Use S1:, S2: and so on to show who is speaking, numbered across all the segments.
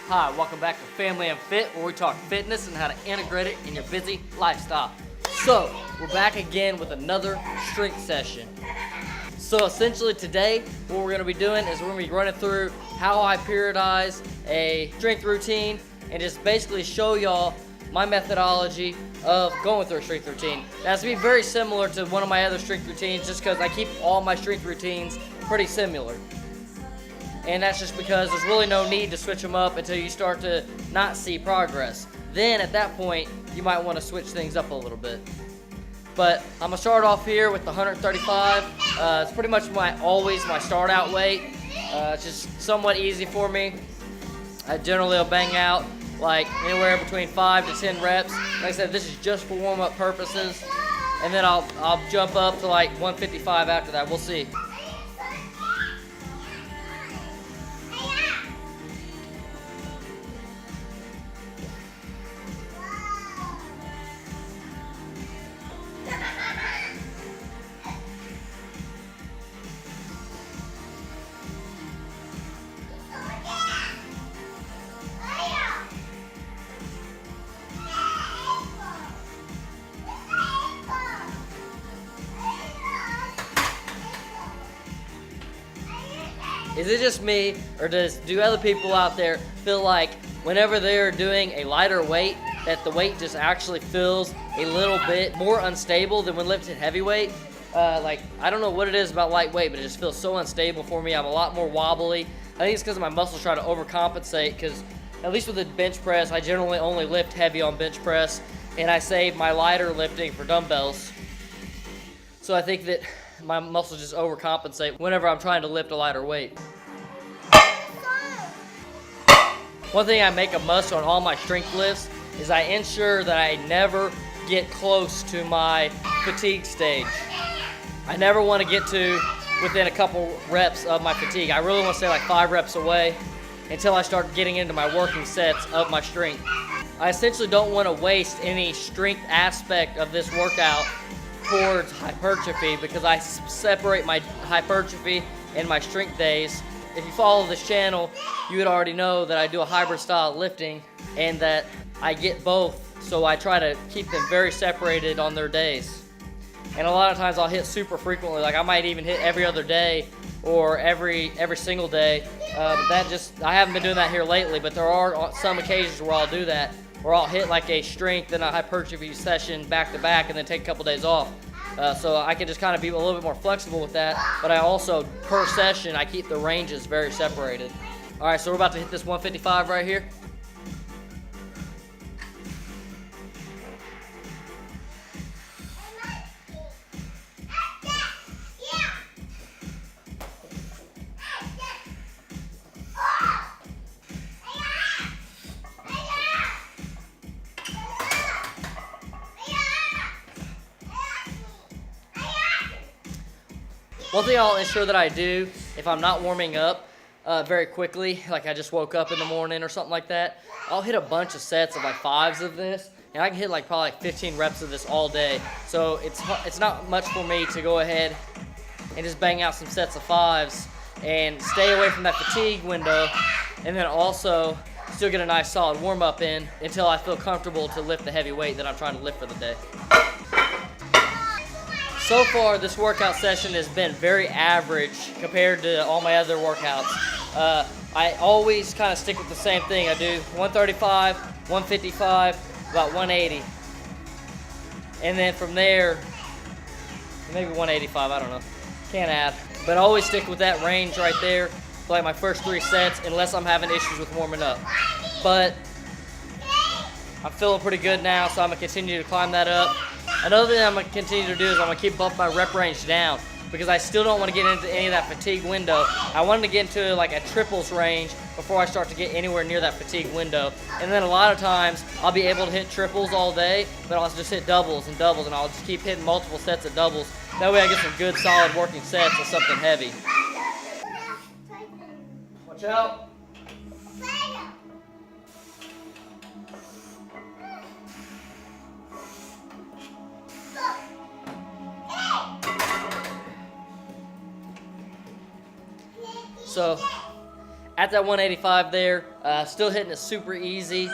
S1: Hi, welcome back to Family and Fit, where we talk fitness and how to integrate it in your busy lifestyle. So, we're back again with another strength session. So essentially today, what we're going to be doing is we're going to be running through how I periodize a strength routine and just basically show y'all my methodology of going through a strength routine. Now, it's going to be very similar to one of my other strength routines just because I keep all my strength routines pretty similar. And that's just because there's really no need to switch them up until you start to not see progress. Then at that point, you might want to switch things up a little bit. But I'm going to start off here with the 135. It's pretty much always my start out weight. It's just somewhat easy for me. I generally will bang out like anywhere between 5 to 10 reps. Like I said, this is just for warm up purposes. And then I'll jump up to like 155 after that. We'll see. Is it just me, or do other people out there feel like whenever they're doing a lighter weight, that the weight just actually feels a little bit more unstable than when lifting heavy weight? Like, I don't know what it is about lightweight, but it just feels so unstable for me. I'm a lot more wobbly. I think it's because my muscles try to overcompensate, because at least with the bench press, I generally only lift heavy on bench press, and I save my lighter lifting for dumbbells. So I think that my muscles just overcompensate whenever I'm trying to lift a lighter weight. One thing I make a must on all my strength lifts is I ensure that I never get close to my fatigue stage. I never want to get to within a couple reps of my fatigue. I really want to stay like 5 reps away until I start getting into my working sets of my strength. I essentially don't want to waste any strength aspect of this workout towards hypertrophy, because I separate my hypertrophy and my strength days. If you follow this channel, you would already know that I do a hybrid style lifting and that I get both, so I try to keep them very separated on their days. And a lot of times I'll hit super frequently, like I might even hit every other day or every single day. I haven't been doing that here lately, but there are some occasions where I'll do that, where I'll hit like a strength and a hypertrophy session back to back and then take a couple days off. So I can just kind of be a little bit more flexible with that, but I also, per session, I keep the ranges very separated. All right, so we're about to hit this 155 right here. One thing I'll ensure that I do if I'm not warming up very quickly, like I just woke up in the morning or something like that, I'll hit a bunch of sets of like 5s of this, and I can hit like probably like 15 reps of this all day. So it's not much for me to go ahead and just bang out some sets of 5s and stay away from that fatigue window, and then also still get a nice solid warm up in until I feel comfortable to lift the heavy weight that I'm trying to lift for the day. So far, this workout session has been very average compared to all my other workouts. I always kind of stick with the same thing. I do 135, 155, about 180. And then from there, maybe 185, I don't know. Can't add. But I always stick with that range right there for like my first 3 sets, unless I'm having issues with warming up. But I'm feeling pretty good now, so I'm going to continue to climb that up. Another thing I'm going to continue to do is I'm going to keep bumping my rep range down, because I still don't want to get into any of that fatigue window. I wanted to get into like a triples range before I start to get anywhere near that fatigue window. And then a lot of times I'll be able to hit triples all day, but I'll just hit doubles, and I'll just keep hitting multiple sets of doubles. That way I get some good solid working sets of something heavy. Watch out. So at that 185 there, still hitting it super easy.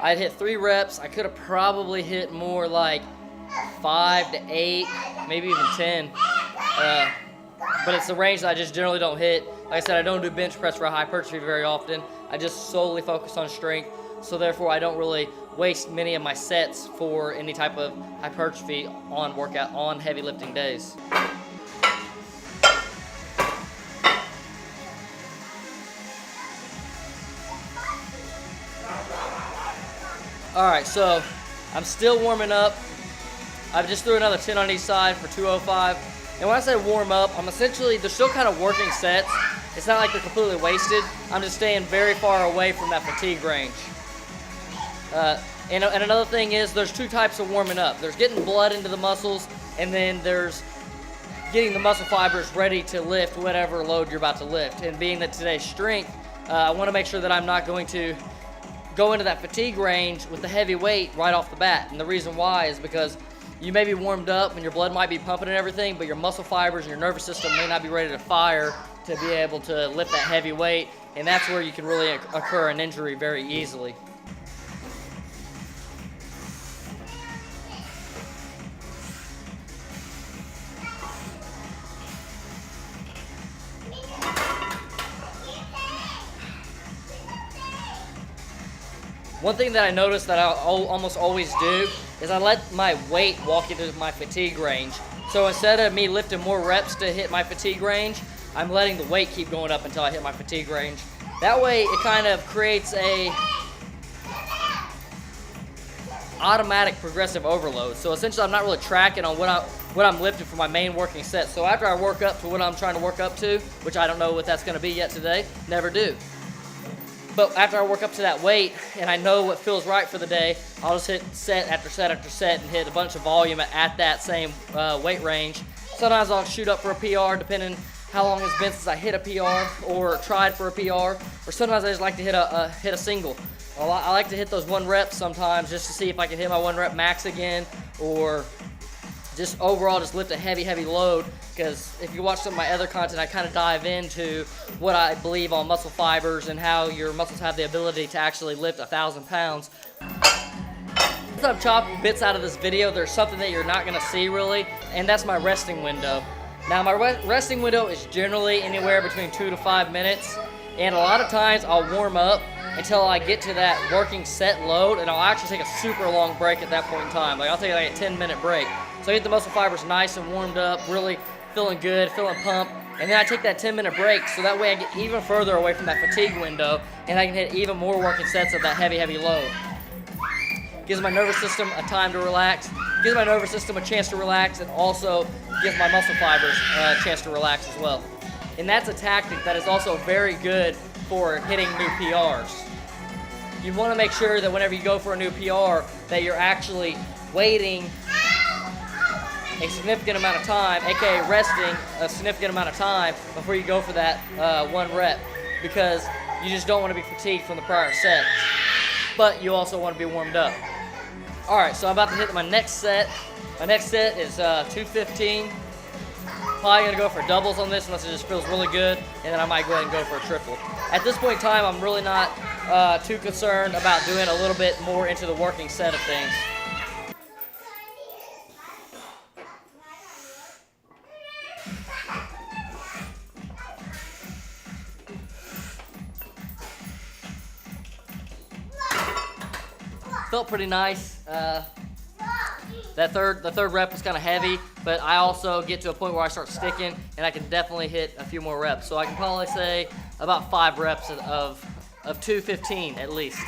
S1: I'd hit 3 reps. I could have probably hit more like 5 to 8, maybe even 10. But it's the range that I just generally don't hit. Like I said, I don't do bench press for a hypertrophy very often. I just solely focus on strength. So therefore, I don't really waste many of my sets for any type of hypertrophy on heavy lifting days. All right, so I'm still warming up. I've just threw another 10 on each side for 205. And when I say warm up, they're still kind of working sets. It's not like they're completely wasted. I'm just staying very far away from that fatigue range. And another thing is there's 2 types of warming up. There's getting blood into the muscles, and then there's getting the muscle fibers ready to lift whatever load you're about to lift. And being that today's strength, I want to make sure that I'm not going to go into that fatigue range with the heavy weight right off the bat. And the reason why is because you may be warmed up and your blood might be pumping and everything, but your muscle fibers and your nervous system may not be ready to fire to be able to lift that heavy weight, and that's where you can really occur an injury very easily. One thing that I notice that I almost always do is I let my weight walk into my fatigue range. So instead of me lifting more reps to hit my fatigue range, I'm letting the weight keep going up until I hit my fatigue range. That way it kind of creates a automatic progressive overload. So essentially I'm not really tracking on what I'm lifting for my main working set. So after I work up to what I'm trying to work up to, which I don't know what that's going to be yet today, never do. But after I work up to that weight and I know what feels right for the day, I'll just hit set after set after set and hit a bunch of volume at that same weight range. Sometimes I'll shoot up for a PR depending how long it's been since I hit a PR or tried for a PR. Or sometimes I just like to hit a single. I like to hit those 1 reps sometimes just to see if I can hit my 1 rep max again, or just overall just lift a heavy load. Because if you watch some of my other content, I kind of dive into what I believe on muscle fibers and how your muscles have the ability to actually lift 1,000 pounds. As I'm chopping bits out of this video, there's something that you're not going to see really, and that's my resting window. Now my resting window is generally anywhere between 2 to 5 minutes, and a lot of times I'll warm up until I get to that working set load, and I'll actually take a super long break at that point in time. Like I'll take like a 10-minute break. So I get the muscle fibers nice and warmed up, really feeling good, feeling pumped, and then I take that 10-minute break so that way I get even further away from that fatigue window and I can hit even more working sets of that heavy load. Gives my nervous system a time to relax, gives my nervous system a chance to relax, and also gives my muscle fibers a chance to relax as well. And that's a tactic that is also very good for hitting new PRs. You want to make sure that whenever you go for a new PR that you're actually waiting a significant amount of time, aka resting a significant amount of time before you go for that 1 rep, because you just don't want to be fatigued from the prior set, but you also want to be warmed up. Alright, so I'm about to hit my next set. My next set is 215. Probably going to go for doubles on this unless it just feels really good, and then I might go ahead and go for a triple. At this point in time, I'm really not too concerned about doing a little bit more into the working set of things. Felt pretty nice. The third rep was kind of heavy, but I also get to a point where I start sticking, and I can definitely hit a few more reps. So I can probably say about 5 reps of 215 at least.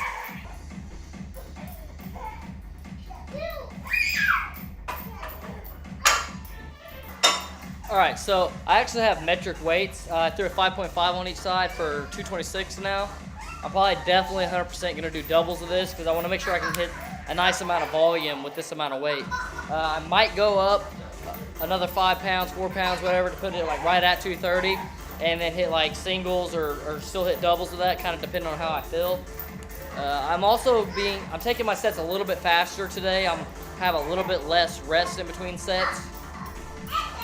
S1: All right, so I actually have metric weights. I threw a 5.5 on each side for 226 now. I'm probably definitely 100% going to do doubles of this because I want to make sure I can hit a nice amount of volume with this amount of weight. I might go up another 5 pounds, 4 pounds, whatever, to put it like right at 230, and then hit like singles or still hit doubles of that, kind of depending on how I feel. I'm taking my sets a little bit faster today. I'm have a little bit less rest in between sets.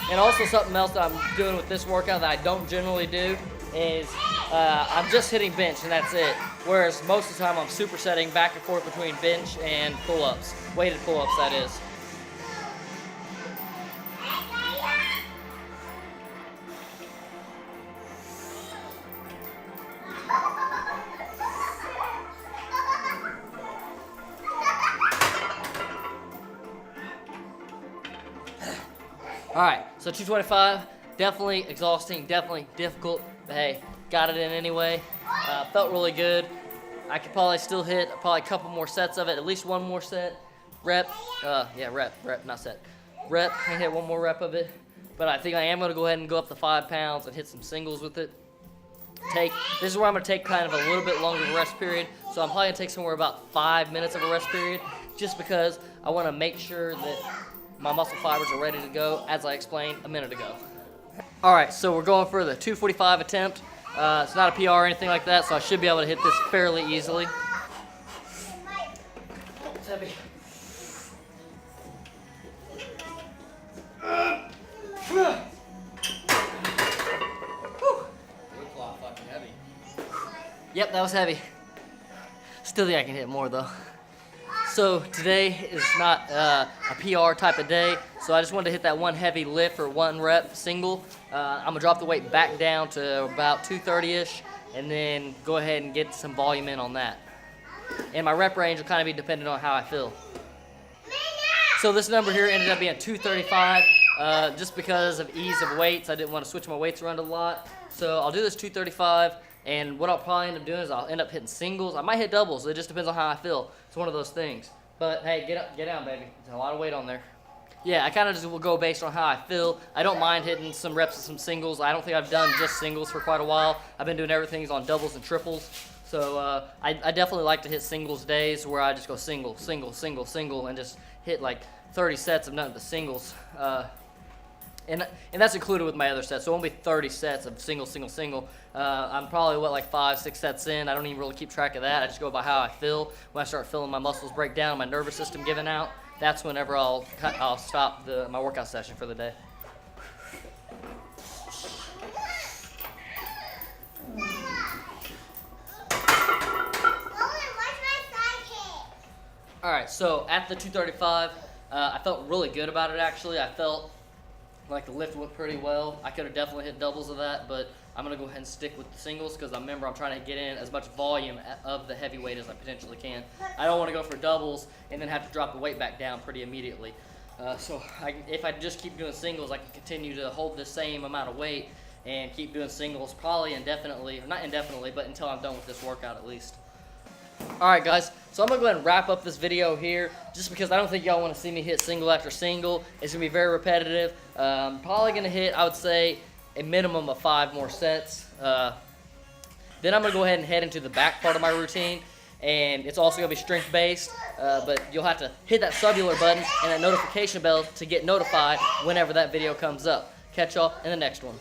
S1: And also something else that I'm doing with this workout that I don't generally do is I'm just hitting bench and that's it. Whereas most of the time I'm supersetting back and forth between bench and pull-ups. Weighted pull-ups, that is. Alright, so 225, definitely exhausting, definitely difficult, but hey, got it in anyway. Felt really good. I could probably still hit probably a couple more sets of it, at least one more set. Rep, not set. Rep, I hit one more rep of it, but I think I am going to go ahead and go up to 5 pounds and hit some singles with it. This is where I'm going to take kind of a little bit longer of a rest period, so I'm probably going to take somewhere about 5 minutes of a rest period, just because I want to make sure that my muscle fibers are ready to go, as I explained a minute ago. Alright, so we're going for the 245 attempt. It's not a PR or anything like that, so I should be able to hit this fairly easily. It's heavy. Yep, that was heavy. Still think I can hit more though. So today is not a PR type of day, so I just wanted to hit that one heavy lift or one rep single. I'm gonna drop the weight back down to about 230-ish and then go ahead and get some volume in on that. And my rep range will kind of be dependent on how I feel. So this number here ended up being 235 just because of ease of weights. I didn't want to switch my weights around a lot. So I'll do this 235. And what I'll probably end up doing is I'll end up hitting singles. I might hit doubles. It just depends on how I feel. It's one of those things. But hey, get down, baby. There's a lot of weight on there. Yeah, I kind of just will go based on how I feel. I don't mind hitting some reps of some singles. I don't think I've done just singles for quite a while. I've been doing everything on doubles and triples. So I definitely like to hit singles days where I just go single, single, single, single, and just hit like 30 sets of nothing but singles. And that's included with my other sets, so it won't be 30 sets of single, single, single. I'm probably, like 5, 6 sets in. I don't even really keep track of that. I just go by how I feel. When I start feeling my muscles break down, my nervous system giving out, that's whenever I'll stop my workout session for the day. All right, so at the 235, I felt really good about it actually. I felt like the lift went pretty well. I could have definitely hit doubles of that, but I'm gonna go ahead and stick with the singles because I remember I'm trying to get in as much volume of the heavyweight as I potentially can. I don't want to go for doubles and then have to drop the weight back down pretty immediately. So if I just keep doing singles, I can continue to hold the same amount of weight and keep doing singles probably indefinitely, or not indefinitely, but until I'm done with this workout at least. Alright guys, so I'm going to go ahead and wrap up this video here just because I don't think y'all want to see me hit single after single. It's going to be very repetitive. Probably going to hit, I would say, a minimum of 5 more sets. Then I'm going to go ahead and head into the back part of my routine, and it's also going to be strength based, but you'll have to hit that subbular button and that notification bell to get notified whenever that video comes up. Catch y'all in the next one.